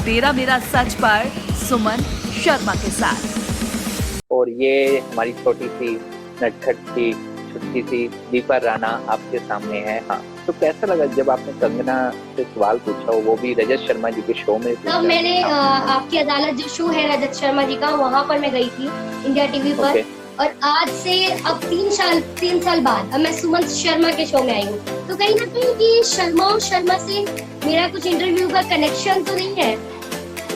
तेरा मेरा सच पर सुमन शर्मा के साथ। और ये हमारी छोटी सी नटखट सी छुटकी सी दीपा राणा आपके सामने है। हाँ, तो कैसा लगा जब आपने कंगना से सवाल पूछा, वो भी रजत शर्मा जी के शो में पूछा? तब मैंने आपकी अदालत जो शो है रजत शर्मा जी का, वहाँ पर मैं गई थी इंडिया टीवी पर। और आज से अब 3 साल बाद अब मैं सुमन शर्मा के शो में आई हूँ। तो कहीं ना कहीं कि शर्मा और शर्मा से मेरा कुछ इंटरव्यू का कनेक्शन तो नहीं है।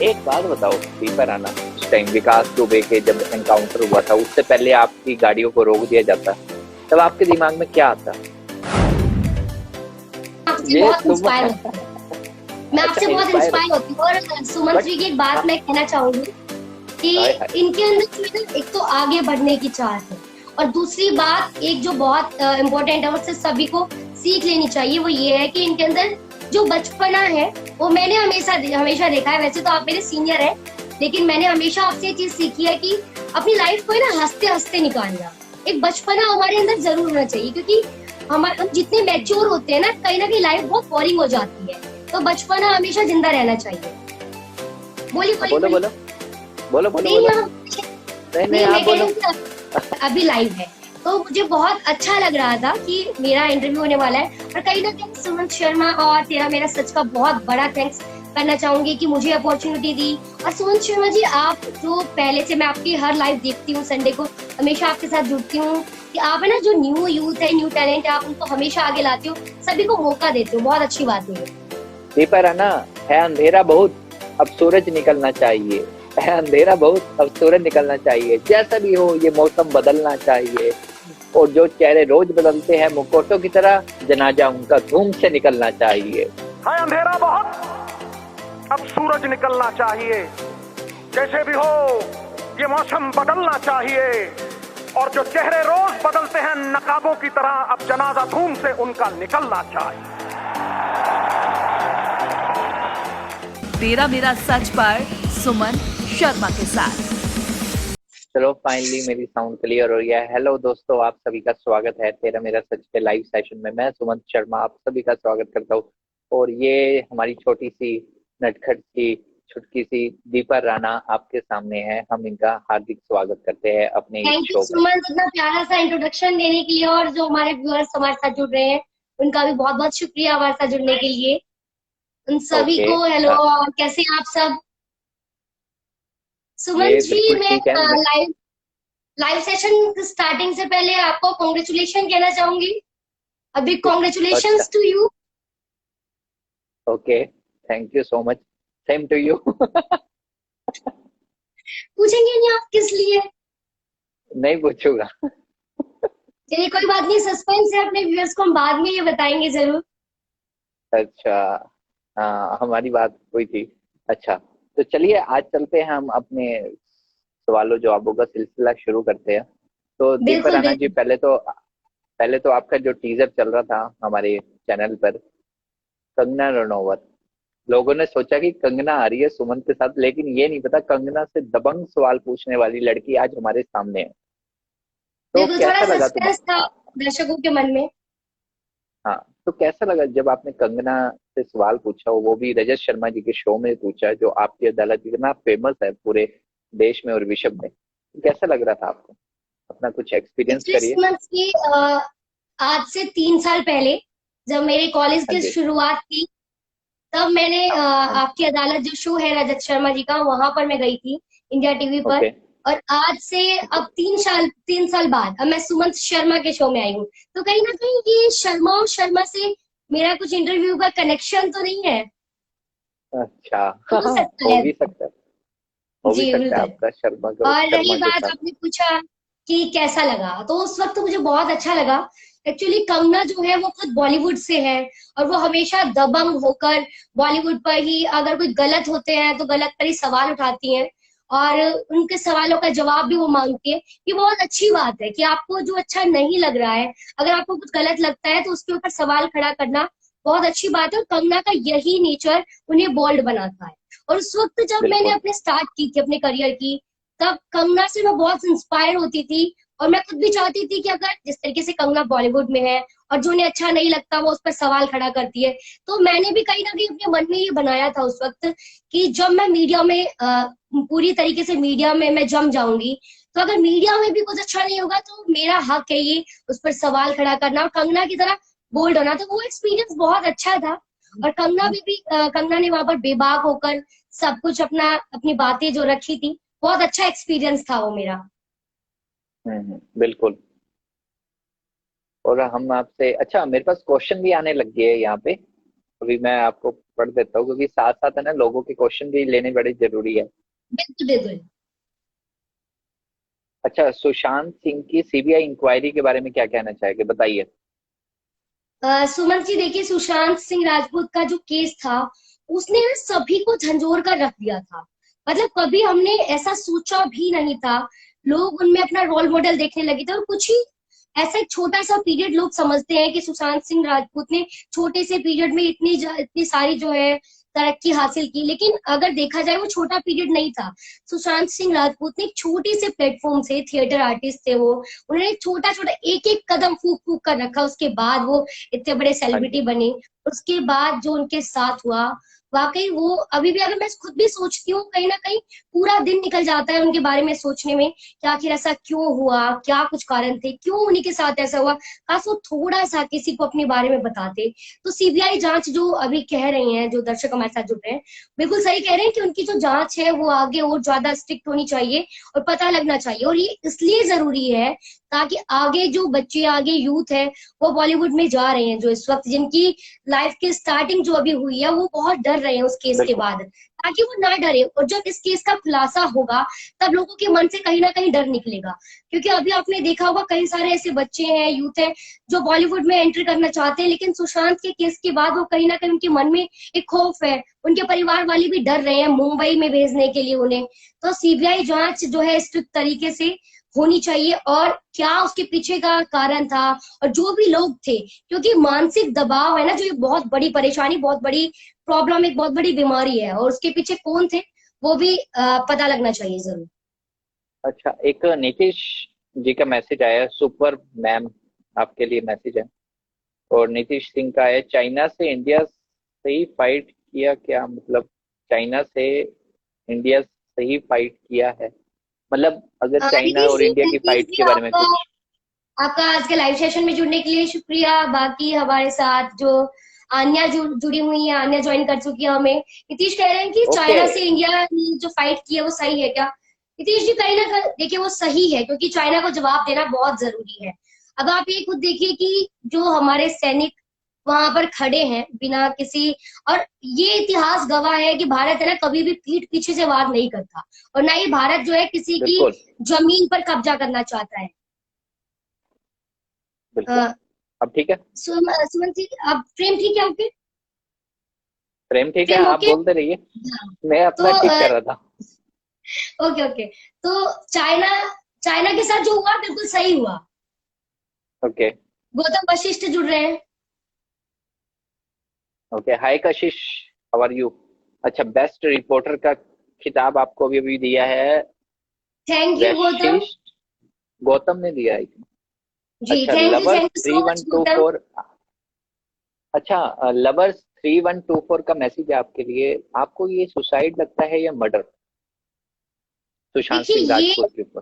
एक बात बताओ दीपा राणा, उस टाइम विकास दुबे के जब एनकाउंटर हुआ था, उससे पहले आपकी गाड़ियों को रोक दिया जाता, तब आपके दिमाग में क्या आता? आपसे बहुत इंस्पायर होती हूँ मैं, आपसे बहुत इंस्पायर होती हूँ। और सुमन जी की एक बात मैं कहना चाहूंगी कि इनके अंदर एक तो आगे बढ़ने की चाह है, और दूसरी बात एक जो बहुत इम्पोर्टेंट है, उससे सभी को सीख लेनी चाहिए, वो ये है कि इनके अंदर जो बचपना है वो मैंने हमेशा देखा है। वैसे तो आप मेरे सीनियर हैं, लेकिन मैंने हमेशा आपसे ये चीज सीखी है कि अपनी लाइफ को ना हंसते हंसते निकालना। एक बचपना हमारे अंदर जरूर होना चाहिए, क्योंकि हम जितने मैच्योर होते हैं ना, कहीं ना कहीं लाइफ बहुत बोरिंग हो जाती है। तो बचपना हमेशा जिंदा रहना चाहिए। बोलिए बोलो बोलो बोलो बोलो। अभी लाइव है तो मुझे बहुत अच्छा लग रहा था कि मेरा इंटरव्यू होने वाला है। और कहीं ना कहीं सुमन शर्मा और तेरा मेरा सच का बहुत बड़ा थैंक्स करना चाहूंगी कि मुझे अपॉर्चुनिटी दी। और सुमन शर्मा जी, आप जो पहले से मैं आपकी हर लाइव देखती हूँ, संडे को हमेशा आपके साथ जुड़ती हूँ, कि आप है ना जो न्यू यूथ है, न्यू टैलेंट है, आप उनको हमेशा आगे लाते हो, सभी को मौका देते हो। बहुत अच्छी बात है। दीपा राणा, है अंधेरा बहुत, अब सूरज निकलना चाहिए। है अंधेरा बहुत, अब सूरज निकलना चाहिए। जैसा भी हो, ये मौसम बदलना चाहिए। और जो चेहरे रोज बदलते हैं मुखौटों की तरह, जनाजा उनका धूम से निकलना चाहिए। है अंधेरा बहुत, अब सूरज निकलना चाहिए। जैसे भी हो, ये मौसम बदलना चाहिए। और जो चेहरे रोज बदलते हैं नकाबों की तरह, अब जनाजा धूम से उनका निकलना चाहिए। तेरा मेरा सच पर सुमन शर्मा के साथ। चलो फाइनली मेरी साउंड क्लियर हो गया है। हेलो दोस्तों, आप सभी का स्वागत है तेरा मेरा सच के लाइव सेशन में। मैं सुमन शर्मा आप सभी का स्वागत करता हूँ। और ये हमारी छोटी सी नटखट सी छुटकी सी दीपा राणा आपके सामने है। हम इनका हार्दिक स्वागत करते हैं अपने इस थैंक शो यू में। सुमन, इतना प्यारा सा इंट्रोडक्शन देने के लिए। और जो हमारे व्यूअर्स हमारे साथ जुड़ रहे हैं, उनका भी बहुत बहुत शुक्रिया हमारे साथ जुड़ने के लिए। उन सभी को हेलो, कैसे हैं आप सब? सुमन जी, मैं लाइव सेशन स्टार्टिंग से पहले आपको कांग्रेचुलेशन कहना चाहूंगी। अभी congratulations to you. Okay, thank you so much, same to you. पूछेंगे नहीं आप किस लिए? नहीं पूछूंगा। चलिए कोई बात नहीं, सस्पेंस है, अपने व्यूअर्स को हम बाद में ये बताएंगे जरूर। अच्छा, हाँ हमारी बात हुई थी। अच्छा, तो चलिए आज चलते हैं, हम अपने सवालों जवाबों का सिलसिला शुरू करते हैं। तो दीपा राणा जी, पहले तो आपका जो टीजर चल रहा था हमारे चैनल पर, कंगना रनौत, लोगों ने सोचा कि कंगना आ रही है सुमन के साथ, लेकिन ये नहीं पता कंगना से दबंग सवाल पूछने वाली लड़की आज हमारे सामने है। तो कैसा लगा तुम्हें? दर्शकों के मन में। हाँ, तो कैसा लगा जब आपने कंगना से सवाल पूछा, वो भी रजत शर्मा जी के शो में पूछा, जो आपकी अदालत इतना फेमस है पूरे देश में और विश्व में। कैसा लग रहा था आपको? अपना कुछ एक्सपीरियंस करिए। आज से 3 साल पहले जब मेरे कॉलेज की शुरुआत थी, तब मैंने आपकी अदालत जो शो है रजत शर्मा जी का, वहां पर मैं गई थी इंडिया टीवी पर। और आज से अब 3 साल बाद अब मैं सुमन शर्मा के शो में आई हूँ। तो कहीं ना कहीं ये शर्मा और शर्मा से मेरा कुछ इंटरव्यू का कनेक्शन तो नहीं है। अच्छा, हो सकता है, हो भी सकता है आपका शर्मा का। और रही बात, आपने पूछा कि कैसा लगा, तो उस वक्त मुझे बहुत अच्छा लगा। एक्चुअली कंगना जो है वो खुद बॉलीवुड से है, और वो हमेशा दबंग होकर बॉलीवुड पर ही, अगर कोई गलत होते हैं तो गलत पर ही सवाल उठाती हैं, और उनके सवालों का जवाब भी वो मांगती है। ये बहुत अच्छी बात है कि आपको जो अच्छा नहीं लग रहा है, अगर आपको कुछ गलत लगता है, तो उसके ऊपर सवाल खड़ा करना बहुत अच्छी बात है। और कंगना का यही नेचर उन्हें बोल्ड बनाता है। और उस वक्त जब मैंने अपने स्टार्ट की थी अपने करियर की, तब कंगना से मैं बहुत इंस्पायर होती थी। और मैं खुद भी चाहती थी कि अगर जिस तरीके से कंगना बॉलीवुड में है और जो उन्हें अच्छा नहीं लगता वो उस पर सवाल खड़ा करती है, तो मैंने भी कहीं ना कहीं अपने मन में ये बनाया था उस वक्त कि जब मैं मीडिया में पूरी तरीके से मीडिया में मैं जम जाऊंगी, तो अगर मीडिया में भी कुछ अच्छा नहीं होगा तो मेरा हक है ये उस पर सवाल खड़ा करना और कंगना की तरह बोल्ड होना। तो वो एक्सपीरियंस बहुत अच्छा था। और कंगना भी कंगना ने वहां पर बेबाक होकर सब कुछ अपनी बातें जो रखी थी, बहुत अच्छा एक्सपीरियंस था वो मेरा। बिल्कुल। और हम आपसे, अच्छा मेरे पास क्वेश्चन भी आने लग गए हैं यहाँ पे, अभी मैं आपको पढ़ देता हूँ क्योंकि साथ साथ है ना लोगों के क्वेश्चन भी लेने बड़े जरूरी है। बिल्कुल बिल्कुल। अच्छा, सुशांत सिंह की सीबीआई इंक्वायरी के बारे में क्या कहना चाहेंगे, बताइए। सुमन जी देखिए, सुशांत सिंह राजपूत का जो केस था उसने सभी को झंझोर कर रख दिया था। मतलब कभी हमने ऐसा सोचा भी नहीं था। लोग उनमें अपना रोल मॉडल देखने लगे थे और कुछ ही ऐसा एक छोटा सा पीरियड लोग समझते हैं कि सुशांत सिंह राजपूत ने छोटे से पीरियड में इतनी सारी जो है तरक्की हासिल की, लेकिन अगर देखा जाए वो छोटा पीरियड नहीं था। सुशांत सिंह राजपूत ने एक छोटे से प्लेटफॉर्म से, थिएटर आर्टिस्ट थे वो, उन्होंने छोटा छोटा एक एक कदम फूक फूक कर रखा, उसके बाद वो इतने बड़े सेलिब्रिटी बने। उसके बाद जो उनके साथ हुआ, वाकई वो अभी भी अगर मैं खुद भी सोचती हूँ, कहीं ना कहीं पूरा दिन निकल जाता है उनके बारे में सोचने में कि आखिर ऐसा क्यों हुआ, क्या कुछ कारण थे, क्यों उन्हीं के साथ ऐसा हुआ। काश वो थोड़ा सा किसी को अपने बारे में बताते। तो सीबीआई जांच जो अभी कह रही हैं, जो दर्शक हमारे साथ जुड़ रहे हैं, बिल्कुल सही कह रहे हैं कि उनकी जो जांच है वो आगे और ज्यादा स्ट्रिक्ट होनी चाहिए और पता लगना चाहिए। और ये इसलिए जरूरी है ताकि आगे जो बच्चे, आगे यूथ है वो बॉलीवुड में जा रहे हैं, जो इस वक्त जिनकी लाइफ की स्टार्टिंग जो अभी हुई है, वो बहुत डर रहे हैं उस केस के बाद, ताकि वो ना डरे। और जब इस केस का खुलासा होगा तब लोगों के मन से कहीं ना कहीं डर निकलेगा। क्योंकि अभी आपने देखा होगा कई सारे ऐसे बच्चे हैं, यूथ है, जो बॉलीवुड में एंट्री करना चाहते हैं, लेकिन सुशांत के केस के बाद वो कहीं ना कहीं उनके मन में एक खौफ है। उनके परिवार वाले भी डर रहे हैं मुंबई में भेजने के लिए उन्हें। तो सीबीआई जांच जो है स्ट्रिक्ट तरीके से होनी चाहिए, और क्या उसके पीछे का कारण था और जो भी लोग थे, क्योंकि मानसिक दबाव है ना, जो एक बहुत बड़ी परेशानी, बहुत बड़ी प्रॉब्लम, एक बहुत बड़ी बीमारी है, और उसके पीछे कौन थे वो भी पता लगना चाहिए जरूर। अच्छा, एक नीतीश जी का मैसेज आया, सुपर मैम आपके लिए मैसेज है, और नीतीश सिंह का है, चाइना से इंडिया सही फाइट किया क्या, मतलब चाइना से इंडिया सही फाइट किया है, मतलब अगर चाइना और इंडिया की फाइट के बारे में कुछ। आपका आज के लाइव सेशन में जुड़ने के लिए शुक्रिया। बाकी हमारे साथ जो आन्या जुड़ी हुई है, आन्या ज्वाइन कर चुकी है हमें। नीतीश कह रहे हैं कि चाइना से इंडिया ने जो फाइट की है वो सही है क्या? नीतीश जी, कहीं ना कहीं देखिए वो सही है, क्योंकि चाइना को जवाब देना बहुत जरूरी है। अब आप ये खुद देखिए कि जो हमारे सैनिक वहां पर खड़े हैं बिना किसी, और ये इतिहास गवाह है कि भारत है ना कभी भी पीठ पीछे से वार नहीं करता, और ना ही भारत जो है किसी की जमीन पर कब्जा करना चाहता है। अब ठीक है सुमन जी, आप फ्रेम ठीक है? आपके फ्रेम ठीक है, आप बोलते रहिए, मैं अपना ठीक कर रहा था। Okay okay. तो चाइना के साथ जो हुआ बिल्कुल सही हुआ। ओके। गौतम वशिष्ठ जुड़ रहे हैं। Okay, hi Kashish, how are you. अच्छा, बेस्ट रिपोर्टर का खिताब आपको अभी अभी दिया है। Thank you Gautam. गौतम ने दिया है जी, अच्छा, लवर्स 3124। अच्छा, लवर्स 3124 का मैसेज है आपके लिए, आपको ये सुसाइड लगता है या मर्डर सुशांत सिंह राजपूत के ऊपर?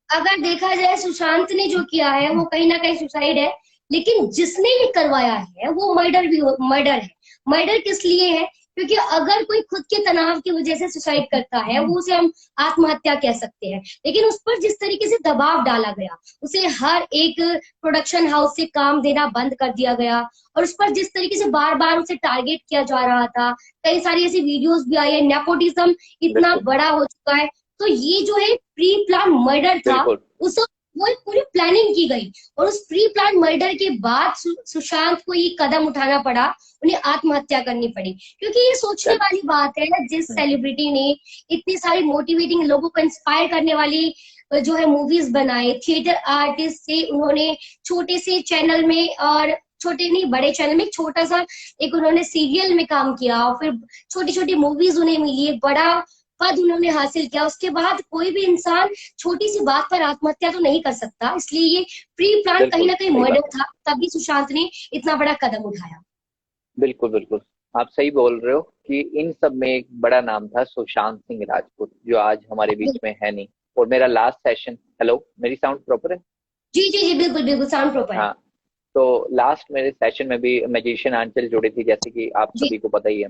अगर देखा जाए सुशांत ने जो किया है वो कहीं ना कहीं सुसाइड है, लेकिन जिसने ये करवाया है वो मर्डर है। मर्डर किस लिए है? क्योंकि अगर कोई खुद के तनाव की वजह से सुसाइड करता है वो उसे हम आत्महत्या कह सकते हैं, लेकिन उस पर जिस तरीके से दबाव डाला गया, उसे हर एक प्रोडक्शन हाउस से काम देना बंद कर दिया गया, और उस पर जिस तरीके से बार बार उसे टारगेट किया जा रहा था, कई सारी ऐसी वीडियोस भी आई है, नेपोटिज्म इतना बड़ा हो चुका है। तो ये जो है प्री प्लान मर्डर था, उस वो एक पूरी प्लानिंग की गई, और उस प्री प्लान मर्डर के बाद सुशांत को ये कदम उठाना पड़ा, उन्हें आत्महत्या करनी पड़ी। क्योंकि ये सोचने वाली बात है ना, जिस सेलिब्रिटी ने इतनी सारी मोटिवेटिंग, लोगों को इंस्पायर करने वाली जो है मूवीज बनाए, थिएटर आर्टिस्ट से उन्होंने छोटे से चैनल में, और छोटे नहीं बड़े चैनल में छोटा सा एक उन्होंने सीरियल में काम किया, और फिर छोटी छोटी मूवीज उन्हें मिली, एक बड़ा पद उन्होंने हासिल किया, उसके बाद कोई भी इंसान छोटी सी बात पर आत्महत्या तो नहीं कर सकता, इसलिए ये प्री प्लान कहीं बिल्कुल ना कहीं सही मर्डर बात है। था, तभी सुशांत ने इतना बड़ा कदम उठाया। बिल्कुल बिल्कुल, आप सही बोल रहे हो कि इन सब में एक बड़ा नाम था सुशांत सिंह राजपूत, जो आज हमारे बीच में है नहीं। और मेरा लास्ट सेशन, हेलो मेरी साउंड प्रॉपर है? जी जी जी, बिल्कुल बिल्कुल, साउंड प्रॉपर है। हाँ, तो लास्ट मेरे सेशन में भी मैजिशियन आंचल जुड़ी थी, जैसे कि आप जी सभी को पता ही है।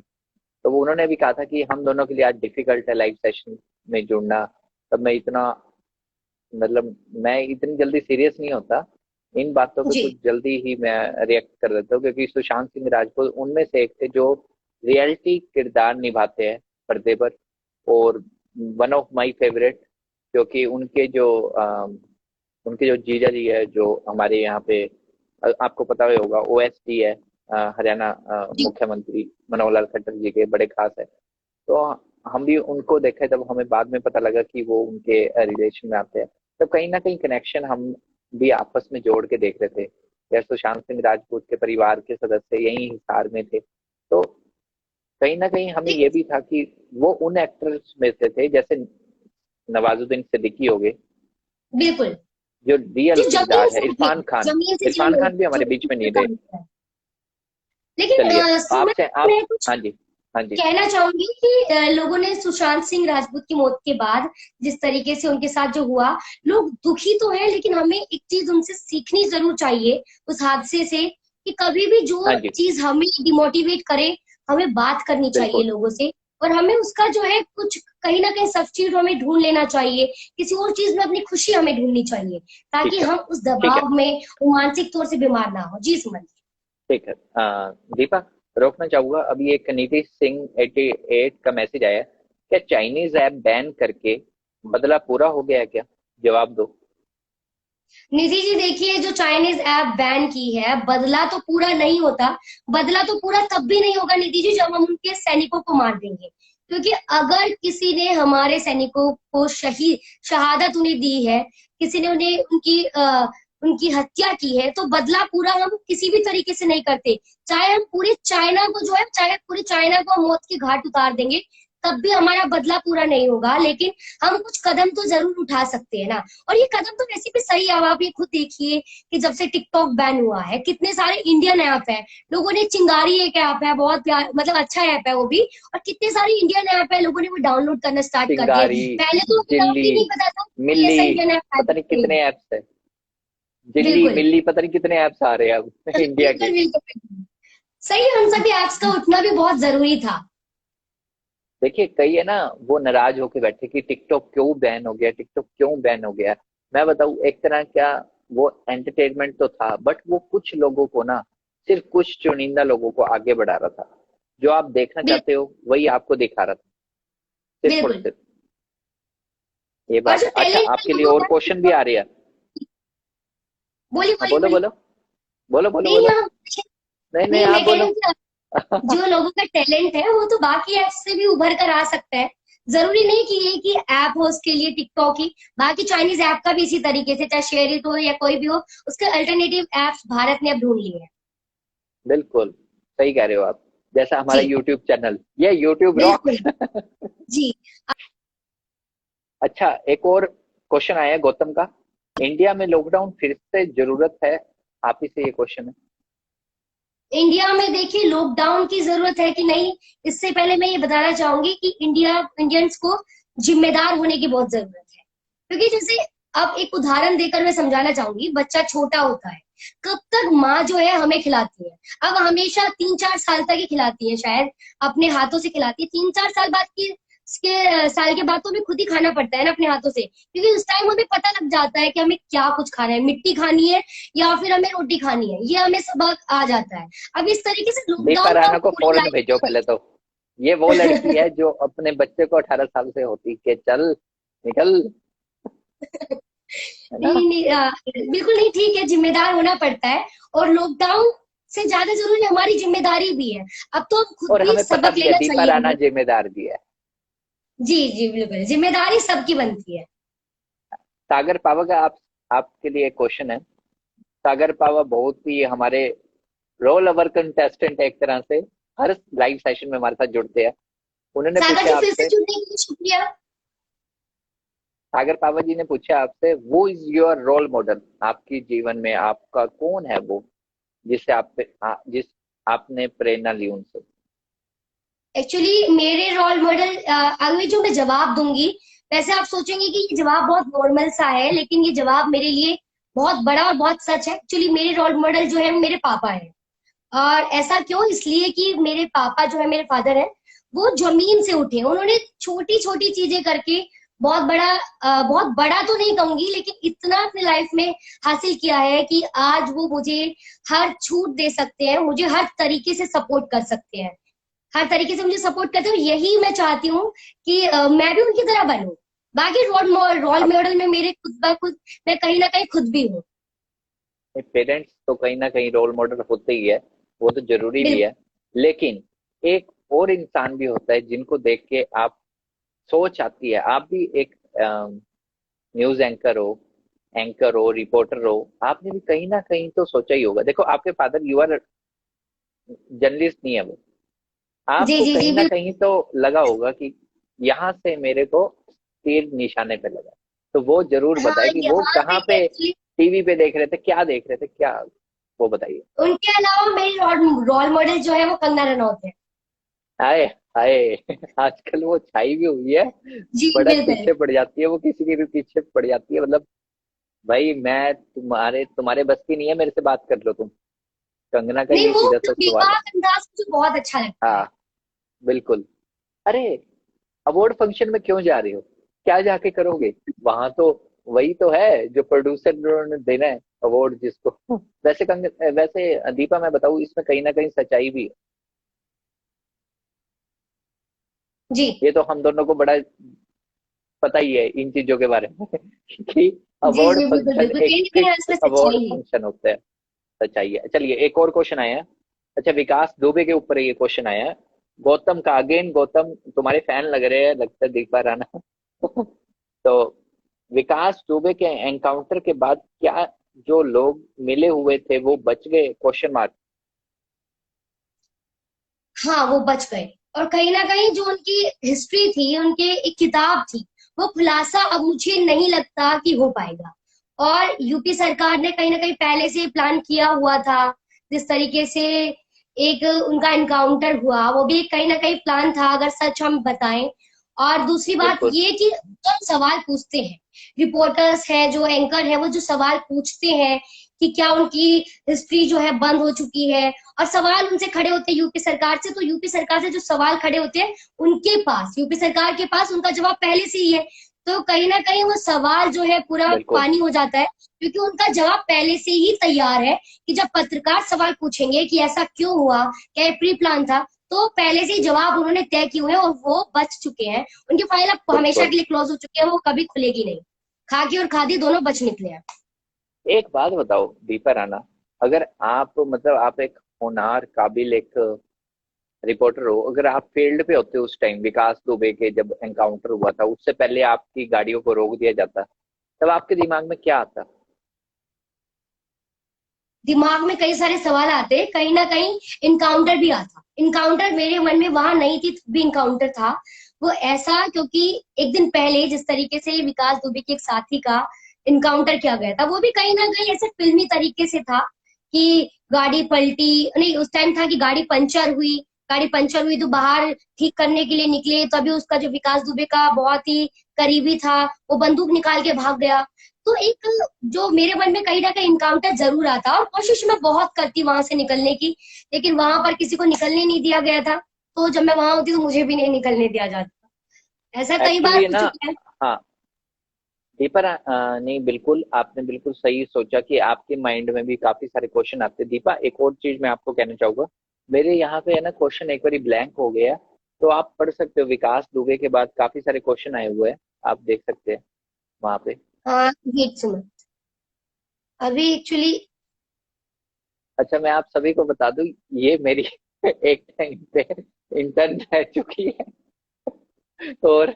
तो वो उन्होंने भी कहा था कि हम दोनों के लिए आज डिफिकल्ट है लाइव सेशन में जुड़ना। तब मैं इतना, मतलब मैं इतनी जल्दी सीरियस नहीं होता इन बातों पे, जी कुछ जल्दी ही मैं रिएक्ट कर देता हूँ, क्योंकि सुशांत सिंह राजपूत उनमें से एक थे जो रियलिटी किरदार निभाते हैं पर्दे पर। और वन ऑफ माय फेवरेट, क्योंकि उनके जो जीजा जी है, जो हमारे यहाँ पे आपको पता ही होगा ओएसडी है, हरियाणा जी मुख्यमंत्री मनोहर लाल खट्टर जी के बड़े खास है। तो हम भी उनको देखे, तब हमें बाद में पता लगा कि वो उनके रिलेशन में आते हैं। तब कहीं ना कहीं कनेक्शन हम भी आपस में जोड़ के देख रहे थे। यार सुशांत सिंह राजपूत के परिवार के सदस्य यही हिसार में थे, तो कहीं ना कहीं हमें ये भी था कि वो उन एक्टर्स में से थे, जैसे नवाजुद्दीन सिद्दीकी हो गए, बिल्कुल, जो रियल जो जमीन किरदार है। से थे, इरफान खान, जमीन से जिन इरफान लोग खान भी हमारे जो बीच में नहीं रहे। काम किया है। लेकिन चलिए सुमन, आपसे आप, मैं कुछ हाँ जी, हाँ जी, कहना चाहूंगी कि लोगों ने सुशांत सिंह राजपूत की मौत के बाद जिस तरीके से उनके साथ जो हुआ, लोग दुखी तो है, लेकिन हमें एक चीज उनसे सीखनी जरूर चाहिए उस हादसे से, कि कभी भी हाँ जो जी, चीज हमें डिमोटिवेट करे, हमें बात करनी चाहिए बिल्कुल लोगों से, और हमें उसका जो है कुछ कहीं ना कहीं सब्स्टिट्यूट हमें ढूंढ लेना चाहिए, किसी और चीज में अपनी खुशी हमें ढूंढनी चाहिए, ताकि ठीक है, हम उस ठीक है, दबाव में वो मानसिक तौर से बीमार ना हो। जी सुमन। ठीक है। दीपा, रोकना चाहूंगा, अभी एक नीतीश सिंह 88 का मैसेज आया है। क्या चाइनीज ऐप बैन करके बदला पूरा हो गया है क्या? जवाब दो। निधि जी देखिए, जो चाइनीज ऐप बैन की है, बदला तो पूरा नहीं होता, बदला तो पूरा तब भी नहीं होगा निधि जी जब हम उनके सैनिकों को मार देंगे, क्योंकि अगर किसी ने हमारे सैनिकों को शहीद शहादत उन्हें दी है, किसी ने उन्हें उनकी हत्या की है, तो बदला पूरा हम किसी भी तरीके से नहीं करते, चाहे हम पूरे चाइना को जो है, चाहे पूरे चाइना को हम मौत के घाट उतार देंगे, तब भी हमारा बदला पूरा नहीं होगा, लेकिन हम कुछ कदम तो जरूर उठा सकते हैं ना। और ये कदम तो वैसे भी सही है, अब आप ये खुद देखिए कि जब से टिकटॉक बैन हुआ है, कितने सारे इंडियन ऐप है, लोगों ने चिंगारी एक ऐप है, बहुत प्यार, मतलब अच्छा ऐप है वो भी, और कितने सारे इंडियन ऐप है, लोगों ने वो डाउनलोड करना स्टार्ट कर दिए। चिंगारी, पहले तो नाम जिल्ली, भी नहीं पता था कि मिल्ली, ऐसा इंडियन ऐप पता नहीं है। कितने ऐप्स है, जिल्ली बिल्कुल मिल्ली, पता नहीं कितने ऐप्स आ रहे हैं अब इंडिया बिल्कुल के। बिल्कुल बिल्कुल। सही है, उन सभी ऐप्स का उठना भी बहुत जरूरी था। देखिए कई है ना, वो नाराज होके बैठे कि टिकटॉक क्यों बैन हो गया, टिकटॉक क्यों बैन हो गया। मैं बताऊं, एक तरह क्या, वो एंटरटेनमेंट तो था, बट वो कुछ लोगों को ना, सिर्फ कुछ चुनिंदा लोगों को आगे बढ़ा रहा था। जो आप देखना चाहते बिल्कुल हो वही आपको दिखा रहा था, सिर्फ और बिल्कुल। सिर्फ। ये और बात जो है। अच्छा, टैलेंट है आपके लिए लोगों और का, क्वेश्चन भी आ रही है? बोलिए हाँ बोलिए बोलो बोलिए। बोलो, बोलो बोलो नहीं बोलो। यहाँ, नहीं नहीं, नहीं आप मैं कह बोलो। रही हूँ कि जो लोगों का टैलेंट है वो तो बाकी ऐप से भी उभर कर आ सकता है, जरूरी नहीं कि ये कि ऐप हो उसके लिए टिकटॉक ही, बाकी चाइनीज ऐप का भी इसी तरीके से, चाहे शेयर इट हो या कोई भी हो, उसके अल्टरनेटिव ऐप्स भारत ने अब ढूंढ लिए हैं। बिल्कुल सही कह रहे हो आप, जैसा हमारा जी यूट्यूब चैनल, ये यूट्यूब बिल्कुल। रॉक्स जी, अच्छा, एक और क्वेश्चन आया है गौतम का। इंडिया में लॉकडाउन फिर से जरूरत है? आप ही से ये क्वेश्चन है। इंडिया में देखिए लॉकडाउन की जरूरत है कि नहीं, इससे पहले मैं ये बताना चाहूंगी कि इंडियंस को जिम्मेदार होने की बहुत जरूरत है, क्योंकि जैसे अब एक उदाहरण देकर मैं समझाना चाहूंगी, बच्चा छोटा होता है, कब तक माँ जो है हमें खिलाती है, अब हमेशा 3-4 साल तक ही खिलाती है, शायद अपने हाथों से खिलाती है, 3-4 साल बाद की के साल के बाद तो हमें खुद ही खाना पड़ता है ना अपने हाथों से, क्योंकि उस टाइम हमें पता लग जाता है कि हमें क्या कुछ खाना है, मिट्टी खानी है या फिर हमें रोटी खानी है, ये हमें सबक आ जाता है। अब इस तरीके से दीपा लॉकडाउन को हम राणा को पूरी फौरन भेजो लाइफ। पहले तो। ये वो लड़की है जो अपने बच्चे को 18 साल से होती कि चल निकल, है ना? नहीं नहीं, बिल्कुल नहीं, ठीक है, जिम्मेदार होना पड़ता है, और लॉकडाउन से ज्यादा जरूरी हमारी जिम्मेदारी भी है, अब तो हम खुद और भी हमें पता सबक भी है लेना दीपा चाहिए राणा हमें। जिम्मेदार भी है। जी जी बिल्कुल, जिम्मेदारी सबकी बनती है। सागर पावा का आपके लिए क्वेश्चन है। सागर पावा बहुत ही हमारे रोल ओवर कंटेस्टेंट है एक तरह से, हर लाइव सेशन में हमारे साथ जुड़ते हैं। उन्होंने सागर पूछा जी फिर से आपसे, जुड़ने के लिए शुक्रिया। सागर पापा जी ने पूछा आपसे, वो इज योर रोल मॉडल, आपकी जीवन में आपका कौन है वो, जिससे जिस आपने प्रेरणा ली उनसे? एक्चुअली मेरे रोल मॉडल, अभी जो मैं जवाब दूंगी, वैसे आप सोचेंगे कि ये जवाब बहुत नॉर्मल सा है, लेकिन ये जवाब मेरे लिए बहुत बड़ा और बहुत सच है। एक्चुअली मेरे रोल मॉडल जो है मेरे पापा है। और ऐसा क्यों? इसलिए कि मेरे पापा जो है, मेरे फादर है, वो जमीन से उठे। उन्होंने छोटी छोटी चीजें करके बहुत बड़ा, बहुत बड़ा तो नहीं कहूंगी, लेकिन इतना अपने लाइफ में हासिल किया है कि आज वो मुझे हर छूट दे सकते हैं, मुझे हर तरीके से सपोर्ट कर सकते हैं, हर तरीके से मुझे सपोर्ट करते हैं। यही मैं चाहती हूँ कि मैं भी उनकी तरह बनूं। बाकी रोल अब मॉडल में मेरे खुद ब खुद, मैं कहीं ना कहीं खुद भी हूँ। पेरेंट्स तो कहीं ना कहीं रोल मॉडल होते ही है, वो तो जरूरी भी बिल्कुल। है, लेकिन एक और इंसान भी होता है जिनको देख के आप सोच आती है, आप भी एक न्यूज एंकर हो, रिपोर्टर हो, आपने भी कहीं ना कहीं तो सोचा ही होगा। देखो आपके फादर युवा जर्नलिस्ट नहीं है वो, जी आपको जी जी कहीं ना बिल्कुल। कहीं तो लगा होगा कि यहाँ से मेरे को तीर निशाने पे लगा। तो वो जरूर हाँ, बताए कि वो यहाँ से कहाँ पे एक्चुअली टीवी पे देख रहे थे, क्या देख रहे थे, क्या, वो बताइए। उनके अलावा मेरी रोल मॉडल जो है वो कंगना रनौत है। हाय हाय आजकल वो छाई भी हुई है, जी बड़ा बिल्कुल। पीछे पड़ जाती है वो, किसी के भी पीछे पड़ जाती है, मतलब भाई मैं तुम्हारे बस की नहीं है, मेरे से बात कर लो तुम। कंगना का नहीं, ये वो सीधा सा जो सवाल है। बेबाक अंदाज मुझे बहुत अच्छा लगता है। हाँ बिल्कुल। अरे अवार्ड फंक्शन में क्यों जा रही हो, क्या जाके करोगे वहां? तो वही तो है जो प्रोड्यूसर ने देना है अवार्ड जिसको। वैसे दीपा मैं बताऊं, इसमें कहीं ना कहीं सच्चाई भी है। जी ये तो हम दोनों को बड़ा पता ही है इन चीजों के बारे में कि जी अवार्ड जी बिल्कुल फंक्शन बिल्कुल, एक कहीं ना कहीं फिक्स इसमें अवार्ड सच्चाई है। फंक्शन होता है। सच्चाई है। चलिए एक और क्वेश्चन आया है। अच्छा, विकास दुबे के ऊपर ये क्वेश्चन आया है, गौतम का। अगेन गौतम तुम्हारे फैन लग रहे हैं, लगता है दीपा राणा। तो विकास दुबे के एनकाउंटर के बाद क्या जो लोग मिले हुए थे वो बच गए, क्वेश्चन मार्क? हाँ, वो बच गए। और कहीं ना कहीं जो उनकी हिस्ट्री थी, उनके एक किताब थी, वो खुलासा अब मुझे नहीं लगता कि हो पाएगा। और यूपी सरकार ने कहीं ना कहीं पहले से प्लान किया हुआ था। जिस तरीके से एक उनका एनकाउंटर हुआ, वो भी कहीं ना कहीं प्लान था, अगर सच हम बताएं। और दूसरी बात बिल्कुल ये कि जो हम सवाल पूछते हैं, रिपोर्टर्स है, जो एंकर है, वो जो सवाल पूछते हैं कि क्या उनकी हिस्ट्री जो है बंद हो चुकी है, और सवाल उनसे खड़े होते हैं यूपी सरकार से, तो यूपी सरकार से जो सवाल खड़े होते हैं, उनके पास, यूपी सरकार के पास उनका जवाब पहले से ही है। तो कहीं ना कहीं वो सवाल जो है पूरा बिल्कुल पानी हो जाता है, क्योंकि उनका जवाब पहले से ही तैयार है। कि जब पत्रकार सवाल पूछेंगे कि ऐसा क्यों हुआ, क्या प्री प्लान था, तो पहले से ही जवाब उन्होंने तय किए हुए हैं और वो बच चुके हैं। उनकी फाइल अब हमेशा बिल्कुल। के लिए क्लोज हो चुकी है, वो कभी खुलेगी नहीं। खाकी और खादी दोनों बच निकले हैं। एक बात बताओ दीपा राणा, अगर आप मतलब आप एक होनहार काबिल एक रिपोर्टर हो, अगर आप फील्ड पे होते उस टाइम विकास दुबे के जब एनकाउंटर हुआ था, उससे पहले आपकी गाड़ियों को रोक दिया जाता, तब आपके दिमाग में क्या आता? दिमाग में कई सारे सवाल आते, कहीं ना कहीं इनकाउंटर भी आता। इनकाउंटर मेरे मन में वहां नहीं थी, भी इनकाउंटर था। वो ऐसा क्योंकि एक दिन पहले जिस तरीके से विकास दुबे के एक साथी का इनकाउंटर किया गया था, वो भी कहीं ना कहीं ऐसे फिल्मी तरीके से था कि गाड़ी पलटी, नहीं उस टाइम था कि गाड़ी पंचर हुई। गाड़ी पंचर हुई तो बाहर ठीक करने के लिए निकले, तभी उसका जो विकास दुबे का बहुत ही करीबी था, वो बंदूक निकाल के भाग गया। तो एक जो मेरे मन में कहीं ना कहीं इनकाउंटर जरूर आता, और कोशिश मैं बहुत करती वहां से निकलने की, लेकिन वहां पर किसी को निकलने नहीं दिया गया था। तो जब मैं वहां होती तो मुझे भी नहीं निकलने दिया जाता। ऐसा कई बार एक्चुअली हो ना, चुका है। हाँ दीपा नहीं बिल्कुल, आपने बिल्कुल सही सोचा कि आपके माइंड में भी काफी सारे क्वेश्चन आते हैं। दीपा एक और चीज मैं आपको कहना चाहूंगा, मेरे यहाँ पे है ना क्वेश्चन एक बार ब्लैंक हो गया, तो आप पढ़ सकते हो। विकास दुबे के बाद काफी सारे क्वेश्चन आए हुए हैं, आप देख सकते हैं वहां पे। हाँ, एक सुनो, अभी एक्चुअली अच्छा मैं आप सभी को बता दूं, ये मेरी एक टाइम पे इंटर्न रह चुकी है, और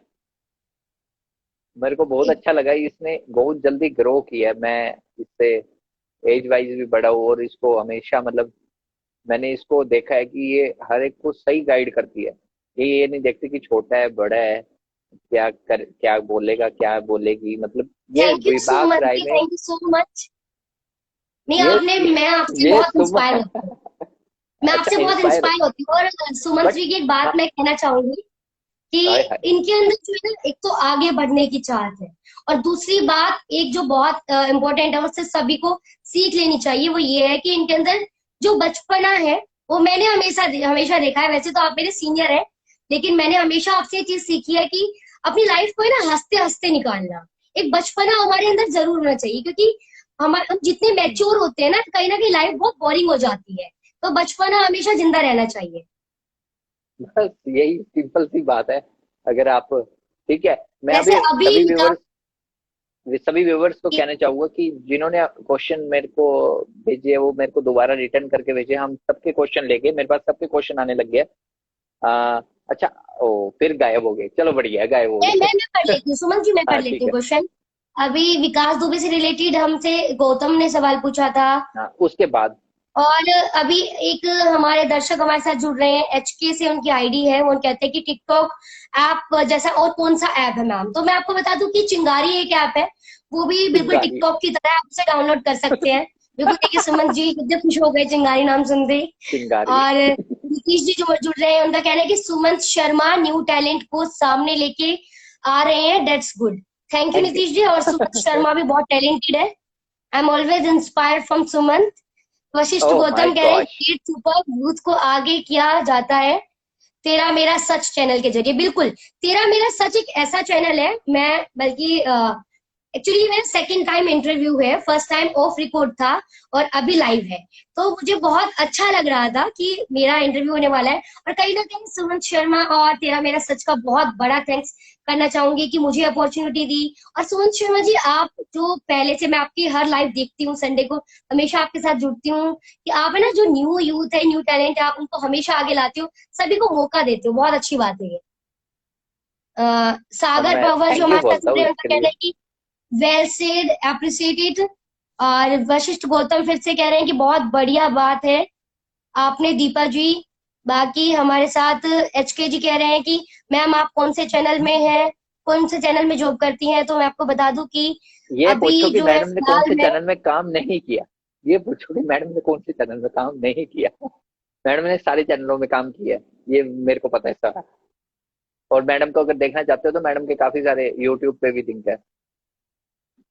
मेरे को बहुत अच्छा लगा, इसने बहुत जल्दी ग्रो किया है। मैं इससे एज वाइज भी बड़ा हूँ, और इसको हमेशा मतलब मैंने इसको देखा है कि ये हर एक को सही गाइड करती है। ये नहीं देखते कि छोटा है बड़ा है, क्या बोलेगा क्या बोलेगी, मतलब ये थैंक यू सो विभाग मच राय जी, में थैंक यू सो मच। नहीं ये आपने, मैं आपसे ये बहुत इंस्पायर सुमन होती हूँ, मैं अच्छा आपसे बहुत इंस्पायर, इंस्पायर होती हूँ। और सुमन बट जी की एक बात मैं कहना चाहूंगी कि हाय हाय इनके अंदर जो है ना, एक तो आगे बढ़ने की चाहत है, और दूसरी बात एक जो बहुत इम्पोर्टेंट है, उससे सभी को सीख लेनी चाहिए, वो ये है कि इनके अंदर जो बचपना है, वो मैंने हमेशा देखा है। वैसे तो आप मेरे सीनियर हैं, लेकिन मैंने हमेशा आपसे ये चीज सीखी है कि अपनी लाइफ को है ना हंसते हंसते निकालना। एक बचपना हमारे अंदर जरूर होना चाहिए, क्योंकि हम जितने मैच्योर होते हैं ना कहीं लाइफ बहुत बोरिंग हो जाती है। तो बचपना हमेशा जिंदा रहना चाहिए। बस यही सिंपल सी बात है। अगर आप ठीक है, मैं वैसे अभी अभी सभी व्यूवर्स को कहना चाहूंगा कि जिन्होंने क्वेश्चन मेरे को भेजे वो मेरे को दोबारा रिटर्न करके भेजे। हम सबके क्वेश्चन लेके, मेरे पास सबके क्वेश्चन आने लग गए। अच्छा, ओ फिर गायब हो गए, चलो बढ़िया है, गायब हो गए। मैं पढ़ लेती हूँ सुमन जी, मैं हाँ पढ़ लेती ठीक हूँ है। क्वेश्चन। अभी विकास दुबे से रिलेटेड हमसे गौतम ने सवाल पूछा था। हाँ उसके बाद और अभी एक हमारे दर्शक हमारे साथ जुड़ रहे हैं, एचके से उनकी आईडी है, वो कहते हैं कि टिकटॉक ऐप जैसा और कौन सा ऐप है मैम। तो मैं आपको बता दूं कि चिंगारी एक ऐप है, वो भी बिल्कुल चिंगारी टिकटॉक की तरह, आप उसे डाउनलोड कर सकते हैं। बिल्कुल देखिए सुमन जी कितने खुश हो गए चिंगारी नाम सुनते ही। चिंगारी और नीतीश जी जो जुड़ रहे हैं, उनका कहना है कि सुमंत शर्मा न्यू टैलेंट को सामने लेके आ रहे हैं, that's good. Thank you thank Nitish ji. और सुमंत यू। शर्मा भी बहुत टैलेंटेड है। I am always inspired from Sumant. Vashisht oh my Gautam कह रहे हैं गॉश। ग्रेट सुपर, यूथ को आगे किया जाता है तेरा मेरा सच चैनल के जरिए। बिल्कुल, तेरा मेरा सच एक ऐसा चैनल है, मैं बल्कि एक्चुअली मेरा सेकंड टाइम इंटरव्यू है, फर्स्ट टाइम ऑफ रिकॉर्ड था और अभी लाइव है। तो मुझे बहुत अच्छा लग रहा था कि मेरा इंटरव्यू होने वाला है। और कहीं ना कहीं सुमंत शर्मा और तेरा मेरा सच का बहुत बड़ा थैंक्स करना चाहूंगी कि मुझे अपॉर्चुनिटी दी। और सुमंत शर्मा जी, आप जो पहले से, मैं आपकी हर लाइव देखती हूँ, संडे को हमेशा आपके साथ जुड़ती हूँ, कि आप है ना जो न्यू यूथ है, न्यू टैलेंट है, आप उनको हमेशा आगे लाते हो, सभी को मौका देते हो, बहुत अच्छी बात है ये। अब सागर मैं पवार जो थैंक यू हमारे साथ बोलता जुड़े हूँ हैं, इसके उनका कहना लिए। है कि वेल सेड, अप्रिशिएटेड। और वशिष्ठ गौतम फिर से कह रहे हैं कि बहुत बढ़िया बात है आपने दीपा जी। बाकी हमारे साथ एचके जी कह रहे हैं कि मैम आप कौन से चैनल में हैं, कौन से चैनल में जॉब करती हैं। तो मैं आपको बता दूं कि ये पूछो अभी कि जो है मैडम ने कौन फिलहाल से मैं, चैनल में काम नहीं किया। ये पूछो कि मैडम ने कौन से चैनल में काम नहीं किया। मैडम ने सारे चैनलों में काम किया है, ये मेरे को पता है सारा। और मैडम को अगर देखना चाहते हो तो मैडम के काफी सारे यूट्यूब पे भी लिंक है।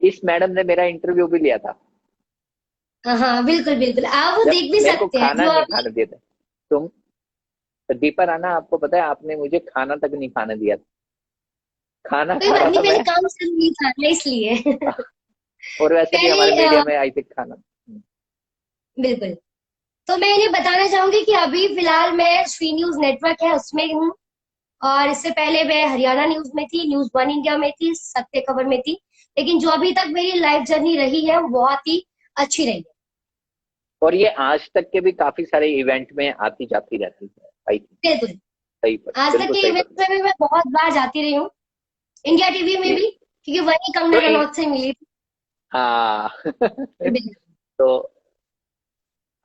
इस मैडम ने मेरा इंटरव्यू भी लिया था हाँ बिल्कुल बिल्कुल, आप वो जब देख भी मेरे को सकते हैं खाना जो नहीं अभी। खाने दिए थे तुम। तो दीपा राणा, आपको पता है आपने मुझे खाना तक नहीं खाने दिया था, खाना कोई खा बात रहा नहीं, था मैंने मैं। काम शुरू नहीं था ना, इसलिए और वैसे भी हमारे पहले मीडिया में आई थी खाना। बिल्कुल। तो मैं इन्हें बताना चाहूंगी कि अभी फिलहाल मैं श्री न्यूज नेटवर्क है उसमें हूँ, और इससे पहले मैं हरियाणा न्यूज में थी, न्यूज वन इंडिया में थी, सत्य खबर में थी। लेकिन जो अभी तक मेरी लाइफ जर्नी रही है वो बहुत ही अच्छी रही है। और ये आज तक के भी काफी सारे इवेंट में आती जाती रहती है, आई थी। बिल्कुल, सही पर, आज तक बिल्कुल के सही इवेंट पर। में भी मैं बहुत बार जाती रही हूँ, इंडिया टीवी में ये भी, क्योंकि वही कंगना तो रनौत से मिली थी। हाँ। बिल्कुल। तो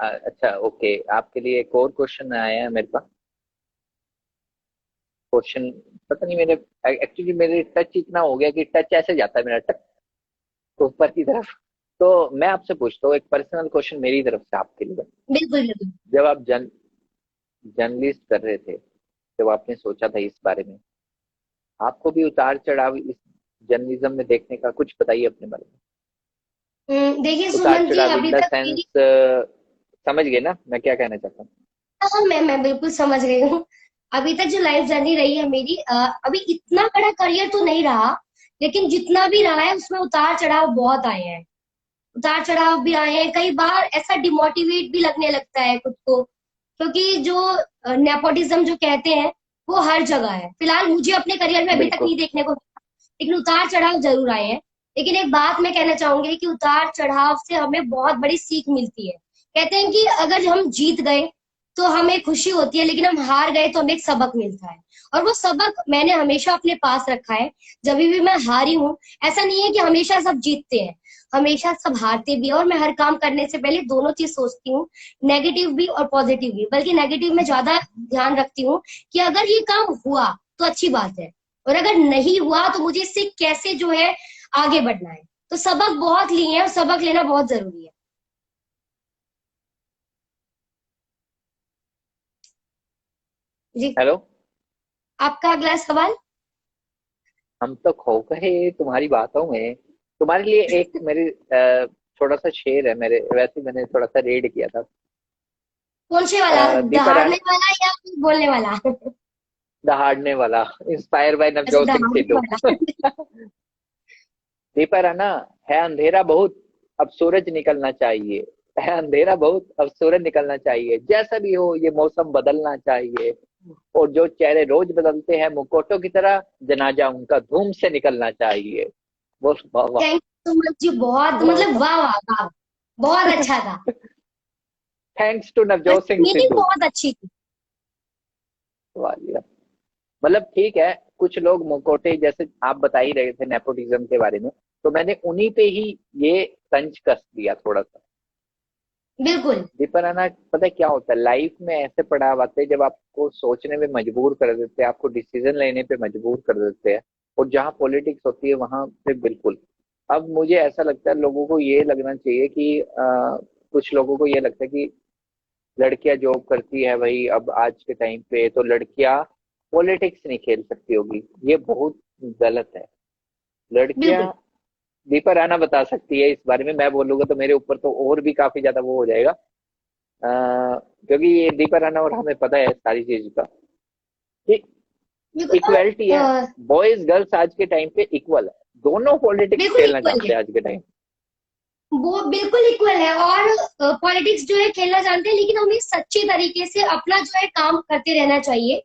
अच्छा ओके, आपके लिए एक और क्वेश्चन आया है मेरे पास। क्वेश्चन पता नहीं, मेरे एक्चुअली मेरे टच इतना हो गया कि टच ऐसे जाता है मेरा, टच ऊपर की तरफ। तो मैं आपसे पूछता हूँ एक पर्सनल क्वेश्चन मेरी तरफ से आपके लिए। बिल्कुल बिल्कुल। जब आप जर्नलिस्ट कर रहे थे, जब आपने सोचा था इस बारे में, आपको भी उतार चढ़ाव इस जर्नलिज्म में देखने का, कुछ बताइए अपने बारे में। देखिए उतार सुमन जी, चढ़ाव इन अभी द तक सेंस, मेरी, समझ गए ना मैं क्या कहना चाहता हूँ। हाँ मैं बिल्कुल समझ गई हूँ। अभी तक जो लाइफ जर्नी रही है मेरी, अभी इतना बड़ा करियर तो नहीं रहा, लेकिन जितना भी रहा है उसमें उतार चढ़ाव बहुत आए हैं। उतार चढ़ाव भी आए हैं, कई बार ऐसा डिमोटिवेट भी लगने लगता है खुद को, क्योंकि जो नेपोटिज्म जो कहते हैं वो हर जगह है। फिलहाल मुझे अपने करियर में अभी तक बिल्कुल नहीं देखने को मिला, लेकिन उतार चढ़ाव जरूर आए हैं। लेकिन एक बात मैं कहना चाहूंगी कि उतार चढ़ाव से हमें बहुत बड़ी सीख मिलती है। कहते हैं कि अगर हम जीत गए तो हमें खुशी होती है, लेकिन हम हार गए तो हमें एक सबक मिलता है। और वो सबक मैंने हमेशा अपने पास रखा है। जब भी मैं हारी हूँ, ऐसा नहीं है कि हमेशा सब जीतते हैं, हमेशा सब हारते भी हैं। और मैं हर काम करने से पहले दोनों चीज सोचती हूँ, नेगेटिव भी और पॉजिटिव भी। बल्कि नेगेटिव में ज्यादा ध्यान रखती हूँ कि अगर ये काम हुआ तो अच्छी बात है, और अगर नहीं हुआ तो मुझे इससे कैसे जो है आगे बढ़ना है। तो सबक बहुत लिए हैं और सबक लेना बहुत जरूरी है। जी, हेलो। आपका अगला सवाल। हम तो खो गए तुम्हारी बातों में। तुम्हारे लिए एक मेरी छोटा सा शेर है मेरे, वैसे मैंने थोड़ा सा रीड किया था। कौन से वाला, दीपा दहाड़ने राणा, वाला या फिर बोलने वाला? दहाड़ने वाला, इंस्पायर बाय अच्छा, नवजोत सिंह दहाड़ने सिद्धू। वाला। दीपा राणा, है अंधेरा बहुत, अब सूरज निकलना चाहिए। है अंधेरा बहुत, अब सूरज निकलना चाहिए। जैसा भी हो ये मौसम बदलना चाहिए। और जो चेहरे रोज बदलते हैं मुखौटों की तरह, जनाजा उनका धूम से निकलना चाहिए। वो वाह वाह। थैंक यू सो मच जी, बहुत वाह मतलब वाह वाह वाह, बहुत अच्छा था। Thanks to Navjot Singh meaning Sidhu. बहुत अच्छी थी। वाह जी वाह। मतलब ठीक है, कुछ लोग मुखौटे, जैसे आप बता ही रहे थे नेपोटिज्म के बारे में, तो मैंने उन्हीं पे ही ये तंज कस दिया थोड़ा सा। बिल्कुल दीपन है ना, पता है क्या होता है लाइफ में, ऐसे पड़ाव आते हैं जब आपको सोचने में मजबूर कर देते हैं, आपको डिसीजन लेने पे मजबूर कर देते हैं। और जहाँ पॉलिटिक्स होती है वहां पे बिल्कुल। अब मुझे ऐसा लगता है लोगों को ये लगना चाहिए कि कुछ लोगों को ये लगता है कि लड़कियां जॉब करती है भाई, अब आज के टाइम पे तो लड़कियां पॉलिटिक्स नहीं खेल सकती होगी। ये बहुत गलत है। लड़कियां, बिल्कुल। दीपा राणा बता सकती है इस बारे में, मैं बोलूंगा तो मेरे ऊपर तो और भी काफी ज्यादा वो हो जाएगा। क्योंकि ये दीपा राणा और हमें पता है सारी चीज का कि बिल्कुल इक्वलिटी है। बॉयज गर्ल्स आज के टाइम पे इक्वल है, दोनों पॉलिटिक्स बिल्कुल खेलना इक्वल जानते है, हैं आज के टाइम। वो बिल्कुल इक्वल है। और पॉलिटिक्स जो है खेलना जानते हैं, लेकिन हमें सच्चे तरीके से अपना जो है काम करते रहना चाहिए।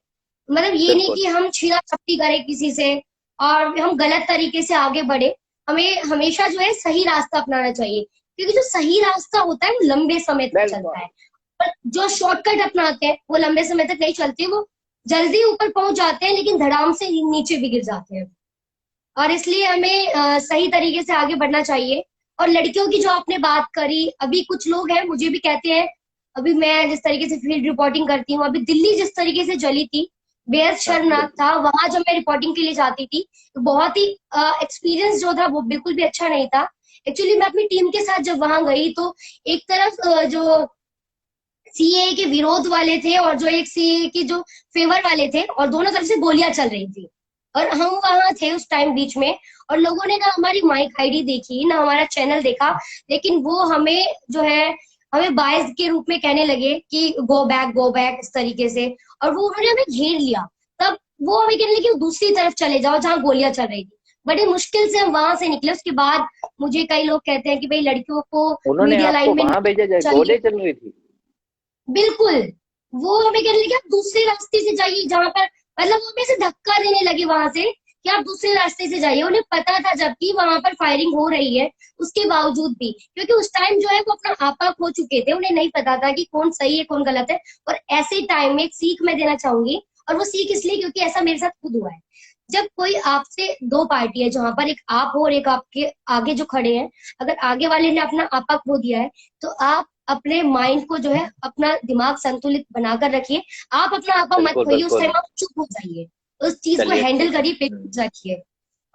मतलब ये नहीं बिल्कुल कि हम छीना झपटी करें किसी से और हम गलत तरीके से आगे बढ़े। हमें हमेशा जो है सही रास्ता अपनाना चाहिए, क्योंकि जो सही रास्ता होता है वो लंबे समय तक चलता बिल्कुल। है। और जो शॉर्टकट अपनाते हैं वो लंबे समय तक नहीं चलते, वो जल्दी ऊपर पहुंच जाते हैं लेकिन धड़ाम से नीचे भी गिर जाते हैं। और इसलिए हमें सही तरीके से आगे बढ़ना चाहिए। और लड़कियों की जो आपने बात करी, अभी कुछ लोग हैं मुझे भी कहते हैं, अभी मैं जिस तरीके से फील्ड रिपोर्टिंग करती हूँ, अभी दिल्ली जिस तरीके से जली थी, बेहद हाँ शर्मनाक बिल्कुल। था। वहां जब मैं रिपोर्टिंग के लिए जाती थी तो बहुत ही एक्सपीरियंस जो था वो बिल्कुल भी अच्छा नहीं था। एक्चुअली मैं अपनी टीम के साथ जब वहां गई तो एक तरफ जो सीए के विरोध वाले थे और जो एक सीए के जो फेवर वाले थे, और दोनों तरफ से गोलियां चल रही थी। और हम वहां थे उस टाइम बीच में, और लोगों ने ना हमारी माइक आईडी देखी ना हमारा चैनल देखा, लेकिन वो हमें जो है हमें बायस के रूप में कहने लगे कि गो बैक इस तरीके से। और वो उन्होंने हमें घेर लिया। तब वो हमें कहने लगे दूसरी तरफ चले जाओ जहाँ गोलियां चल रही थी। बड़ी मुश्किल से हम वहां से निकले। उसके बाद मुझे कई लोग कहते हैं कि भाई लड़कियों को उन्होंने मीडिया आपको लाइन में वहां भेजा नहीं जाए, चाहिए। गोले चल रही थी? बिल्कुल। वो हमें कहने लगे आप दूसरे रास्ते से जाइए जहां पर, मतलब वो हमें से धक्का देने लगे वहां से कि आप दूसरे रास्ते से जाइए। उन्हें पता था जबकि वहां पर फायरिंग हो रही है, उसके बावजूद भी, क्योंकि उस टाइम जो है वो अपना आपा खो चुके थे, उन्हें नहीं पता था कि कौन सही है कौन गलत है। और ऐसे टाइम में एक सीख मैं देना चाहूंगी, और वो सीख इसलिए क्योंकि ऐसा मेरे साथ खुद हुआ है। जब कोई आपसे दो पार्टी है जहां पर एक आप हो और एक आपके आगे जो खड़े हैं, अगर आगे वाले ने अपना आपा खो दिया है तो आप अपने माइंड को जो है अपना दिमाग संतुलित बनाकर रखिए। आप अपना आपा मत बिल्कुल खोइए, उस बिल्कुल। टाइम आप चुप हो जाइए, उस चीज को चलिए हैंडल ठीक है। करिए, पेशेंस रखिए।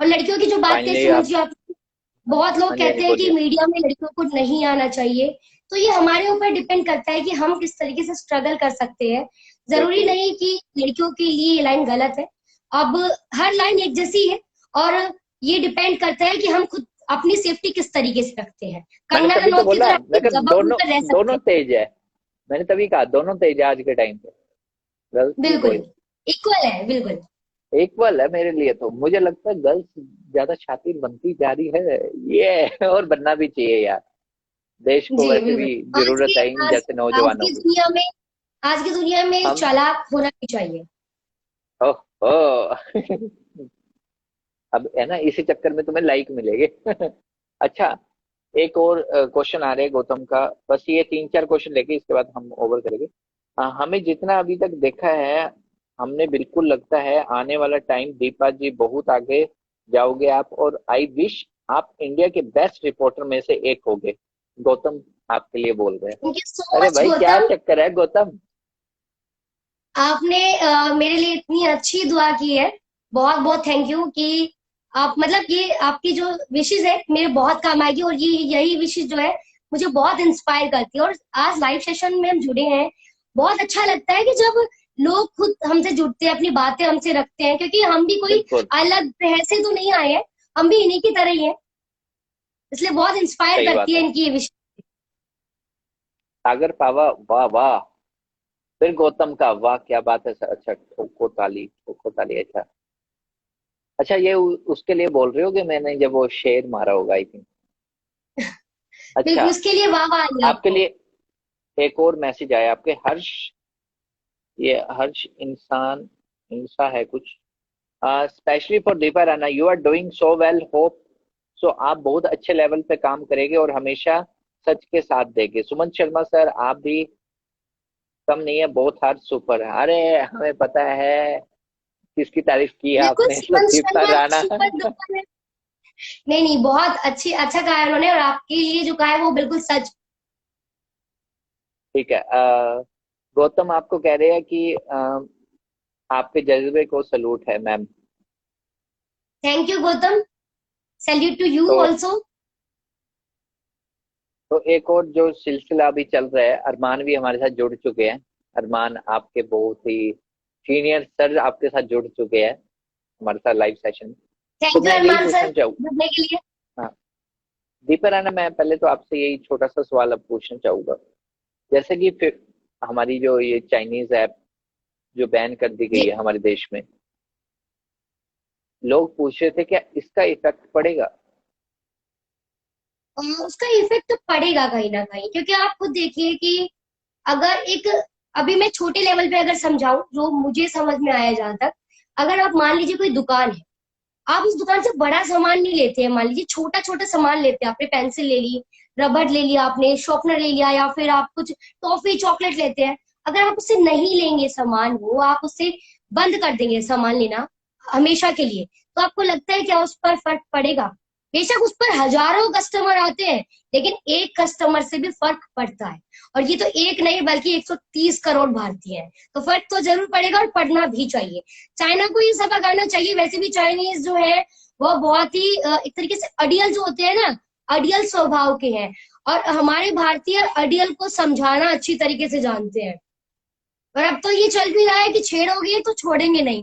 और लड़कियों की जो बात कही फाइनली सुमन आप, जी, आप बहुत लोग हाँ जी हाँ जी कहते हैं कि बोलिए। मीडिया में लड़कियों को नहीं आना चाहिए। तो ये हमारे ऊपर डिपेंड करता है कि हम किस तरीके से स्ट्रगल कर सकते हैं। जरूरी बिल्कुल नहीं कि लड़कियों के लिए ये लाइन गलत है। अब हर लाइन एक जैसी है, और ये डिपेंड करता है कि हम खुद अपनी सेफ्टी किस तरीके से रखते हैं। मैंने कंगना तभी तो रनौत की बोला, तरह मैं अपनी कहा दबा दोनों, कर रह सकते दोनों हैं। तेज है। मैंने तभी कहा दोनों तेज है आज के टाइम पे, गर्ल्स भी बिल्कुल बॉयज। इक्वल है, बिल्कुल। इक्वल है मेरे लिए। तो मुझे लगता है गर्ल्स ज्यादा शातिर बनती जा रही है, ये और बनना भी चाहिए यार। देश को जी वैसे बिल्कुल। भी आज जरूरत की है इन आज जैसे आज नौजवानों की की। दुनिया में आज की दुनिया में हम, चालाक होना भी चाहिए। ओह ओह अब है ना, इसी चक्कर में तुम्हें लाइक मिलेंगे। अच्छा, एक और क्वेश्चन आ रहे हैं गौतम का, बस ये 3-4 क्वेश्चन लेके इसके बाद हम ओवर करेंगे। हमें जितना अभी तक देखा है, हमने बिल्कुल लगता है आने वाला टाइम दीपा जी बहुत आगे जाओगे आप, और आई विश आप इंडिया के बेस्ट रिपोर्टर में से एक होगे। गौतम आपके लिए बोल रहे हैं। थैंक यू सो अरे मच भाई क्या गौतम। चक्कर है गौतम। आपने मेरे लिए इतनी अच्छी दुआ की है। बहुत बहुत थैंक यू कि आप मतलब ये आपकी जो विशेष है मेरे बहुत काम आएगी, और ये यही विशेष जो है मुझे बहुत इंस्पायर करती है। और आज लाइव सेशन में हम जुड़े हैं, बहुत अच्छा लगता है कि जब लोग खुद हमसे जुड़ते हैं, अपनी बातें हमसे रखते हैं, क्योंकि हम भी कोई बिल्कुल अलग ग्रह से तो नहीं आए हैं, हम भी इन्हीं की तरह ही हैं। इसलिए बहुत इंस्पायर सही करती बात है है। इनकी ये विशेष। सागर पावा वाह वाह। फिर गौतम का वाह क्या बात है सर। अच्छा ठोको ताली ठोको ताली। अच्छा अच्छा, ये उसके लिए बोल रहे हो कि मैंने जब वो शेर मारा होगा आई थिंक। अच्छा बिल्कुल, उसके लिए वाह वाह आएंगे आपके आपको। लिए एक और मैसेज आया आपके हर्ष। ये हर्ष इंसान इंसा है कुछ। Specially for Deepa Rana, you are doing so well, hope so आप बहुत अच्छे लेवल पे काम करेंगे और हमेशा सच के साथ देंगे। सुमन शर्मा सर आप भी कम नहीं है, बहुत हार्ड सुपर है। अरे हमें पता है किसकी तारीफ की है बिल्कुल आपने, तो सुमन दीपा शर्मा राणा। सुपर डुपर है। नहीं नहीं, बहुत अच्छा कहा है उन्होंने, और आपके लिए जो कहा है वो बिल्कुल सच। ठीक है। गौतम आपको कह रहे हैं कि आपके जज्बे को सलूट है ma'am. Thank you Gautam, salute to you तो ऑल्सो। एक और जो सिलसिला अभी चल रहा है, अरमान भी हमारे साथ जुड़ चुके हैं। अरमान आपके बहुत ही सीनियर सर आपके साथ जुड़ चुके हैं हमारे साथ लाइव सेशन। तो थैंक यू मैं यही अरमान पूछना सर चाहूँ। जुड़ने के लिए। हाँ दीपा राणा, मैं पहले तो आपसे यही छोटा सा सवाल अब पूछना चाहूंगा। जैसे कि फिर हमारी जो ये चाइनीज ऐप जो बैन कर दी गई जी। है हमारे देश में, लोग पूछ रहे थे क्या इसका इफेक्ट पड़ेगा। उसका इफेक्ट तो पड़ेगा कहीं ना कहीं, क्योंकि आप खुद देखिए कि अगर एक, अभी मैं छोटे लेवल पे अगर समझाऊं जो मुझे समझ में आया जहां तक, अगर आप मान लीजिए कोई दुकान है, आप उस दुकान से बड़ा सामान नहीं लेते हैं, मान लीजिए छोटा छोटा सामान लेते हैं। आपने पेंसिल ले ली, रबड़ ले लिया, आपने शॉर्पनर ले लिया, या फिर आप कुछ टॉफी चॉकलेट लेते हैं। अगर आप उससे नहीं लेंगे सामान, वो आप उससे बंद कर देंगे सामान लेना हमेशा के लिए, तो आपको लगता है क्या उस पर फर्क पड़ेगा? बेशक उस पर हजारों कस्टमर आते हैं, लेकिन एक कस्टमर से भी फर्क पड़ता है। और ये तो एक नहीं बल्कि 130 करोड़ भारतीय हैं, तो फर्क तो जरूर पड़ेगा और पड़ना भी चाहिए। चाइना को ये सब करना चाहिए। वैसे भी चाइनीज जो है वो बहुत ही एक तरीके से अड़ियल जो होते हैं ना, अड़ियल स्वभाव के हैं। और हमारे भारतीय अड़ियल को समझाना अच्छी तरीके से जानते हैं। और अब तो ये चल भी रहा है कि छेड़ोगे तो छोड़ेंगे नहीं।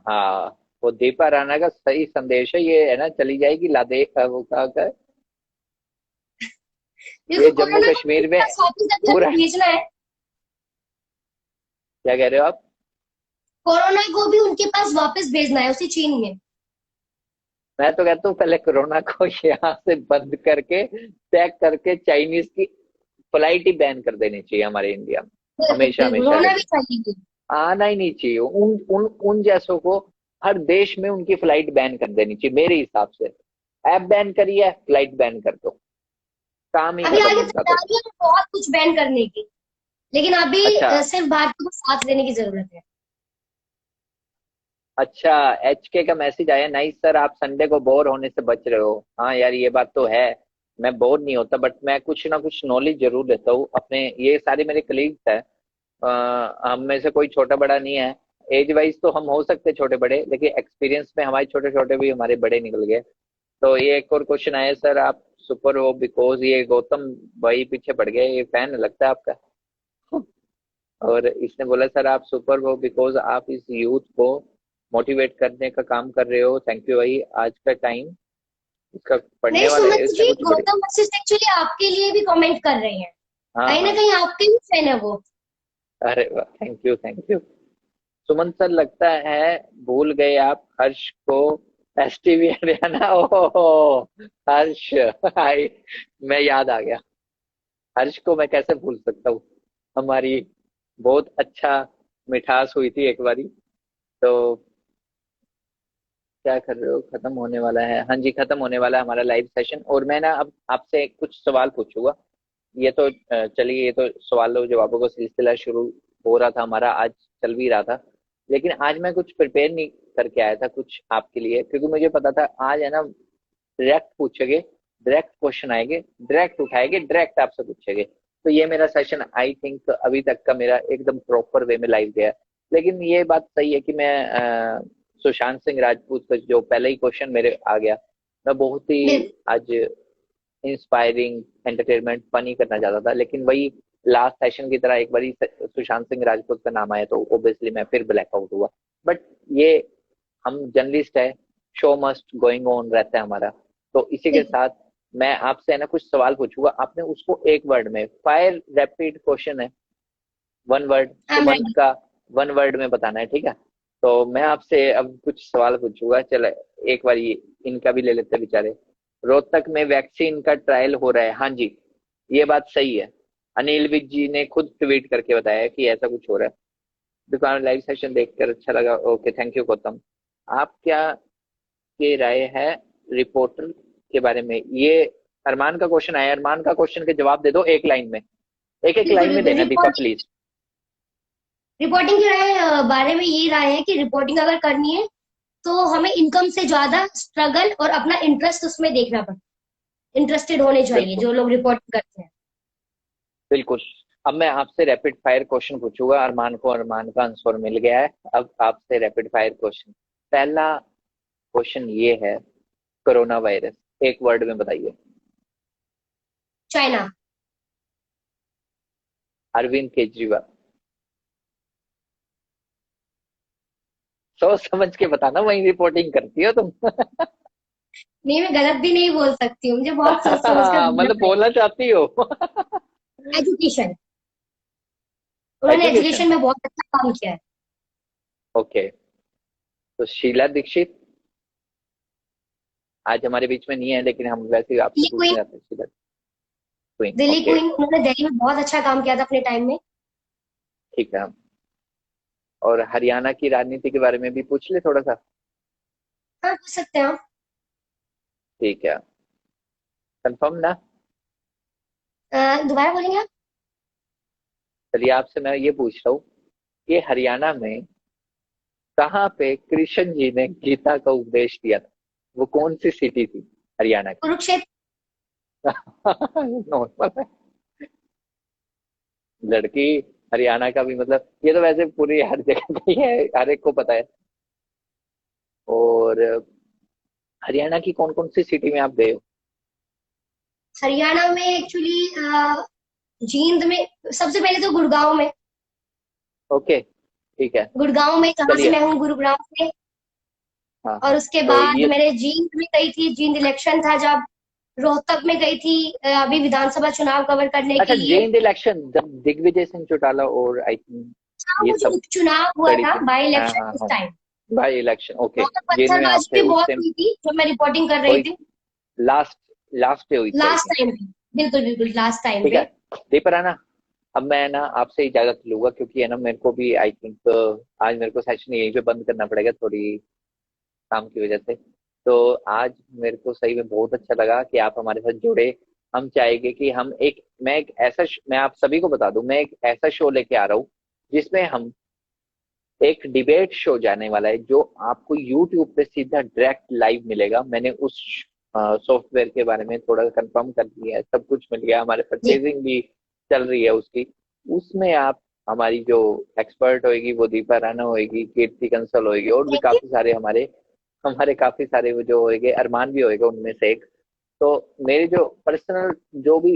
हाँ वो दीपा राणा का सही संदेश है ये, है ना, चली जाएगी लादे वो का देखो ये जम्मू कोरोना को कश्मीर में वापस अभी पूरा। हमें भेजना है। क्या कह रहे हो आप। कोरोना को भी उनके पास वापस भेजना है, उसी चीन में। मैं तो कहता हूँ पहले कोरोना को यहाँ से बंद करके पैक करके चाइनीज की फ्लाइट ही बैन कर देनी चाहिए हमारे इंडिया में, बिल्कुल हमेशा बिल्कुल, हमेशा के होना भी लिए। चाहिए। आना ही नहीं चाहिए उन उन उन जैसों को। हर देश में उनकी फ्लाइट बैन कर देनी चाहिए मेरे हिसाब से। ऐप बैन करिए, फ्लाइट बैन कर दो, काम ही अभी खत्म आगे उनका तो। तैयारी है बहुत कुछ बैन करने की, लेकिन अभी अच्छा सिर्फ भारत को साथ देने की जरूरत है। अच्छा, HK का मैसेज आया, नाइस सर आप संडे को बोर होने से बच रहे हो। हाँ यार ये बात तो है, मैं बोर नहीं होता, बट मैं कुछ ना कुछ नॉलेज जरूर लेता हूँ अपने। ये सारे मेरे कलीग्स हैं, हम में से कोई छोटा बड़ा नहीं है। एज वाइज तो हम हो सकते हैं छोटे बड़े, लेकिन एक्सपीरियंस में हमारे छोटे छोटे भी हमारे बड़े निकल गए। तो ये एक और क्वेश्चन आया, सर आप सुपर हो बिकॉज, ये गौतम भाई पीछे पड़ गए, ये फैन लगता है आपका। और इसने बोला सर आप सुपर हो बिकॉज आप इस यूथ को मोटिवेट करने का काम कर रहे हो। थैंक यू भाई, आज का टाइम इसका पढ़ने नहीं वाला है, सुमन इसने जी, कुछ बड़ी। गौतम वशिष्ठ एक्चुअली आपके लिए भी कमेंट कर रहे हैं। हाँ कहीं ना हाँ। कहीं आपके भी फैन है वो। अरे वाह, thank you thank you. Suman sir लगता है भूल गए आप हर्ष को, एसटीवी हरियाणा। ओहो हर्ष, हाय, मैं याद आ गया। हर्ष को मैं कैसे भूल सकता हूँ। हमारी बहुत अच्छा मिठास हुई थी एक बारी। तो क्या कर रहे हो, खत्म होने वाला है। हाँ जी खत्म होने वाला है हमारा लाइव सेशन, और मैं ना अब आपसे कुछ सवाल पूछूंगा। ये तो चलिए, ये तो सवालों जवाबों का सिलसिला शुरू हो रहा था हमारा, आज चल भी रहा था। लेकिन आज मैं कुछ प्रिपेयर नहीं करके आया था कुछ आपके लिए, क्योंकि मुझे पता था आज है ना डायरेक्ट पूछेंगे, डायरेक्ट क्वेश्चन आएंगे, डायरेक्ट उठाएंगे, डायरेक्ट आपसे पूछेंगे। तो ये मेरा सेशन आई थिंक अभी तक का मेरा एकदम प्रॉपर वे में लाइव गया। लेकिन ये बात सही है कि मैं सुशांत सिंह राजपूत का जो पहले ही क्वेश्चन मेरे आ गया, मैं बहुत ही आज इंस्पायरिंग एंटरटेनमेंट फनी करना चाहता था, लेकिन वही लास्ट सेशन की तरह एक बार सुशांत सिंह राजपूत का नाम आया तो ओब्वियसली मैं फिर ब्लैकआउट हुआ। बट ये हम जर्नलिस्ट है, शो मस्ट गोइंग ऑन रहता है हमारा। तो इसी के साथ मैं आपसे है ना कुछ सवाल पूछूंगा, आपने उसको एक वर्ड में, फायर रैपिड क्वेश्चन है, वन वर्ड, सुमन का वन वर्ड में बताना है, ठीक है? तो मैं आपसे अब कुछ सवाल पूछूंगा। चलो एक बार ये इनका भी ले लेते हैं बेचारे। रोहतक में वैक्सीन का ट्रायल हो रहा है, हाँ जी ये बात सही है। अनिल विज जी ने खुद ट्वीट करके बताया कि ऐसा कुछ हो रहा है। दुकान लाइव सेशन देखकर अच्छा लगा, ओके थैंक यू गौतम। आप क्या के राय है रिपोर्टर के बारे में? ये अरमान का क्वेश्चन आया, अरमान का क्वेश्चन के जवाब दे दो एक लाइन में, एक एक लाइन में देना दीपा प्लीज। रिपोर्टिंग के बारे में ये राय है कि रिपोर्टिंग अगर करनी है तो हमें इनकम से ज्यादा स्ट्रगल और अपना इंटरेस्ट उसमें देखना पड़ता, इंटरेस्टेड होने चाहिए जो लोग रिपोर्टिंग करते हैं। बिल्कुल। अब मैं आपसे रैपिड फायर क्वेश्चन पूछूंगा, अरमान को अरमान का आंसर मिल गया है। अब आपसे रैपिड फायर क्वेश्चन, पहला क्वेश्चन ये है, कोरोना वायरस एक वर्ड में बताइए। चाइना। अरविंद केजरीवाल। सोच समझ के बताना, वही रिपोर्टिंग करती हो तुम। नहीं मैं गलत भी नहीं बोल सकती हूँ, मुझे बहुत सोच समझ कर मतलब बोलना चाहती हो। एजुकेशन, उन्होंने एजुकेशन में बहुत अच्छा काम किया है। ओके, तो शीला दीक्षित आज हमारे बीच में नहीं है, लेकिन हम वैसे ही आपसे पूछने जाते हैं। शीला क्वीन, दिल्ली क्वीन, उन्होंने दिल्ली में बहुत अच्छा काम किया था अपने टाइम में। ठीक है, और हरियाणा की राजनीति के बारे में भी पूछ ले थोड़ा सा। हाँ पूछ सकते हैं आप। ठीक है, कंफर्म ना? दोबारा बोलेंगे आप? चलिए आपसे मैं ये पूछ रहा हूँ कि हरियाणा में कहाँ पे कृष्ण जी ने गीता का उपदेश दिया था, वो कौन सी सिटी थी हरियाणा की? कुरुक्षेत्र। नॉर्मल है लड़की, हरियाणा का भी मतलब ये तो वैसे पूरी हर जगह की है, हर एक को पता है। और हरियाणा की कौन कौन सी सिटी में आप गए हो? हरियाणा में एक्चुअली जींद में, सबसे पहले तो गुड़गांव में। ओके ठीक है, गुड़गांव में, जहाँ से मैं हूँ गुरुग्राम से। हाँ, और उसके तो बाद ये मैंने जींद में गई थी, जींद इलेक्शन था जब। रोहतक में गई थी अभी विधानसभा चुनाव कवर करने अच्छा के लिए। जींद इलेक्शन जब दिग्विजय सिंह चौटाला और आई थिंक हाँ, ये वो जो सब उपचुनाव हुआ खड़ी था, थी। बाई हाँ इलेक्शन, हाँ उस हाँ, टाइम बाई इलेक्शन, ओके। वहाँ पर जिनमें पत्थरबाजी आपसे भी उस बहुत टाइम हुई थी जब मैं रिपोर्टिंग कर रही थी। लास्ट लास्ट पे हुई थी लास्ट टाइम पे, बिल्कुल बिल्कुल लास्ट टाइम ठीक पे। है। दीपरा ना, अब मैं ना आपसे इजाजत लूंगा, क्योंकि है ना मेरे को भी आई थिंक आज मेरे को सेशन यहीं पे बंद करना पड़ेगा थोड़ी काम की वजह से। तो आज मेरे को सही में बहुत अच्छा लगा कि आप हमारे साथ जुड़े। हम चाहेंगे कि हम मैं आप सभी को बता दूं, मैं एक ऐसा शो लेके आ रहा हूँ जिसमें हम एक डिबेट शो जाने वाला है, जो आपको यूट्यूब पे सीधा डायरेक्ट लाइव मिलेगा। मैंने उस सॉफ्टवेयर के बारे में थोड़ा कंफर्म कर लिया है, सब कुछ मिल गया, हमारे परचेजिंग भी चल रही है उसकी। उसमें आप, हमारी जो एक्सपर्ट होगी वो दीपा राणा होगी, कीर्ति कंसल होगी, और भी काफी सारे हमारे हमारे काफी सारे वो जो होंगे, अरमान भी होएगा उनमें से एक। तो मेरे जो पर्सनल जो भी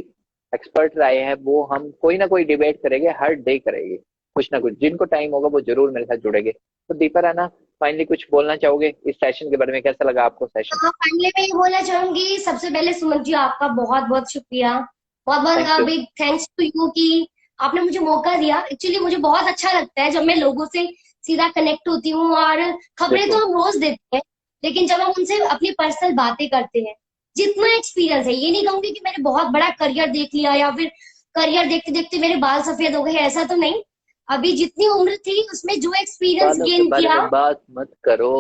एक्सपर्ट राय है, वो हम कोई ना कोई डिबेट करेंगे, हर डे करेंगे कुछ ना कुछ। जिनको टाइम होगा वो जरूर मेरे साथ जुड़ेंगे। तो दीपा राणा फाइनली कुछ बोलना चाहोगे इस सेशन के बारे में? कैसा लगा आपको सेशन? हाँ, फाइनली मैं ये बोलना चाहूंगी, सबसे पहले सुमन जी आपका बहुत बहुत शुक्रिया, बहुत बहुत बिग थैंक्स टू यू कि आपने मुझे मौका दिया। एक्चुअली मुझे बहुत अच्छा लगता है जब मैं लोगों से सीधा कनेक्ट होती हूँ। और खबरें तो हम रोज देते हैं, लेकिन जब हम उनसे अपनी पर्सनल बातें करते हैं, जितना एक्सपीरियंस है, ये नहीं कहूंगी कि मैंने बहुत बड़ा करियर देख लिया या फिर करियर देखते देखते मेरे बाल सफेद हो गए, ऐसा तो नहीं। अभी जितनी उम्र थी उसमें जो एक्सपीरियंस गेन किया, बात मत करो।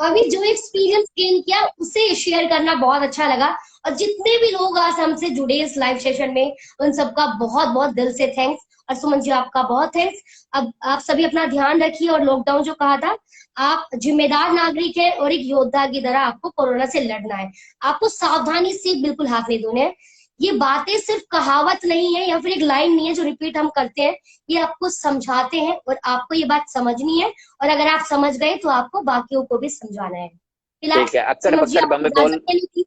अभी जो एक्सपीरियंस गेन किया उसे शेयर करना बहुत अच्छा लगा। और जितने भी लोग आज हमसे जुड़े इस लाइव सेशन में, उन सबका बहुत बहुत दिल से थैंक्स। और सुमन जी आपका बहुत थैंक्स। अब आप सभी अपना ध्यान रखिए, और लॉकडाउन जो कहा था, आप जिम्मेदार नागरिक है और एक योद्धा की तरह आपको कोरोना से लड़ना है। आपको सावधानी से बिल्कुल हाथ नहीं धोने हैं। ये बातें सिर्फ कहावत नहीं है या फिर एक लाइन नहीं है जो रिपीट हम करते हैं, ये आपको समझाते हैं और आपको ये बात समझनी है, और अगर आप समझ गए तो आपको बाकियों को भी समझाना है। फिलहाल ठीक है, अक्कड़ सुमन जी बक्कड़ आपको बम्बे इजाजत बोल, लेनी थी।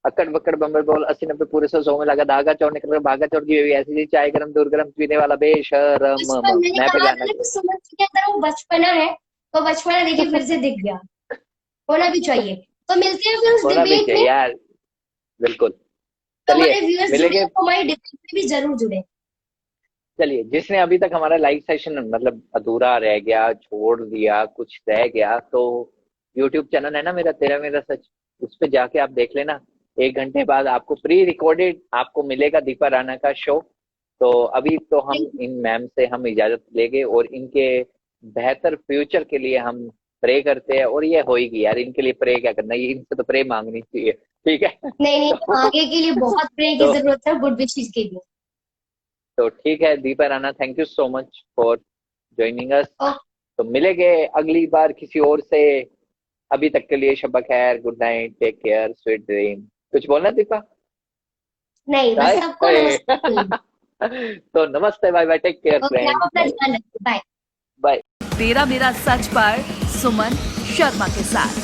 अक्कड़ बक्कड़ बम्बे बोल, 80-90 पूरे 100 में लगा धागा, चौड़ निकल कर भागा, चौड़ की हुई ऐसी चाय गरम दूर गरम पीने वाला बेशरम। बचपन मैंने मैं पे कहा था गाना ना कि सुमन जी के अंदर वो बचपना है, तो बचपना देखिए फिर से दिख गया। होना भी चाहिए। तो मिलते हैं फिर उस होना भी डिबेट चाहिए में। यार, बिल्कुल। तो चलिए हमारे व्यूअर्स जुड़े मिलेंगे। हैं, तो हमारी डिबेट में भी जरूर जुड़े। चलिए, जिसने अभी तक हमारा लाइव सेशन मतलब अधूरा रह गया, छोड़ दिया, कुछ रह गया, तो यूट्यूब चैनल है ना मेरा, तेरा मेरा सच, उस पे जाके आप देख लेना। 1 घंटे बाद आपको प्री रिकॉर्डेड आपको मिलेगा दीपा राणा का शो। तो अभी तो हम इन मैम से हम इजाजत लेंगे, और इनके बेहतर फ्यूचर के लिए हम प्रे करते हैं। और ये होएगी यार, इनके लिए प्रे क्या करना, ये इनसे तो प्रे मांगनी चाहिए। ठीक है। नहीं नहीं, आगे के लिए बहुत प्रे की तो जरूरत है, गुड विशेस के लिए। तो ठीक है Deepa Rana, thank you so much for joining us. तो मिलेंगे अगली बार किसी और से। अभी तक के लिए शब्बा खैर, good night, take care, sweet dream. कुछ बोलना दीपा? नहीं, बस सबको नमस्ते। तो नमस्ते, bye bye, take care okay, आप अपना फ्रेंड्स, ध्यान रखिए, बाय। बाय। तेरा मेरा सच पर सुमन शर्मा के साथ।